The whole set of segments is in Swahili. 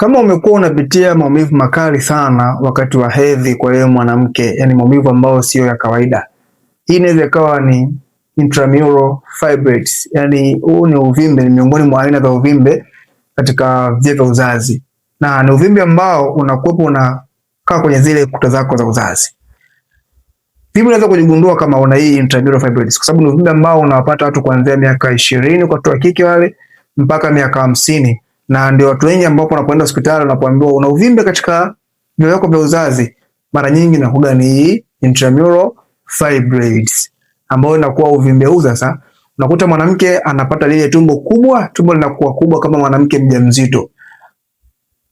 Kama umekuwa unapitia maumivu makali sana wakati wa hedhi kwa wewe mwanamke, yani maumivu ambayo sio ya kawaida, hii inaweza ikawa ni intramural fibroids, yani huu ni uvimbe, ni miongoni mwa aina za uvimbe katika via vya uzazi, na ni uvimbe ambao unakuwepo unakaa kwenye zile kuta zako za uzazi. Vipi unaweza kujigundua kama una hii intramural fibroids? Kwa sababu ni uvimbe ambao unawapata watu kuanzia miaka 20 kwa watu wa kike wale mpaka miaka 50. Na ndio watu wengi ambao wanapoenda hospitali wanapoambiwa una uvimbe katika via vyako vya uzazi, mara nyingi inakuwa ni intramural fibroids, ambao inakuwa uvimbe huu sasa unakuta mwanamke anapata lile tumbo kubwa, tumbo linakuwa kubwa kama mwanamke mjamzito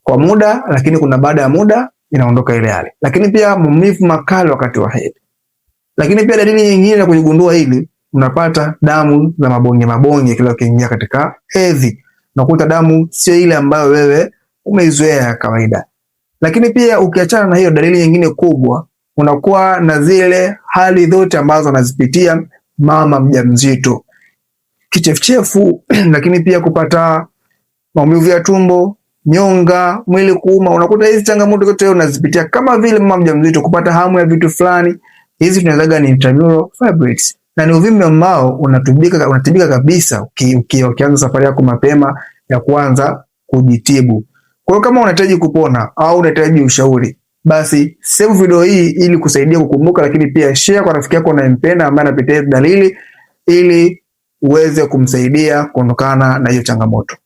kwa muda, lakini kuna baada ya muda inaondoka ile hali. Lakini pia maumivu makali wakati wa hedhi. Lakini pia dalili nyingine ya kujigundua hili, unapata damu za mabonge kila ukiingia katika hedhi. Unakuta damu sio ile ambayo wewe umeizoea ya kawaida. Lakini pia ukiachana na hiyo, dalili nyingine kubwa, unakuwa na zile hali zote ambazo anazipitia mama mjamzito. Kichefuchefu, lakini pia kupata maumivu ya tumbo, nyonga, mwili kuuma. Unakuta hizi changamoto zote unazipitia kama vile mama mjamzito, kupata hamu ya vitu fulani. Hizi tunazaga ni intramural fibroids. Na ni uvimbe ambao unatibika kabisa ukianza safari yako mapema ya kuanza kujitibu. Kwa hiyo kama unahitaji kupona au unahitaji ushauri, basi save video hii ili kusaidia kukumbuka, lakini pia share kwa rafiki yako unayempenda ambaye anapitia dalili ili uweze kumsaidia kuondokana na hiyo changamoto.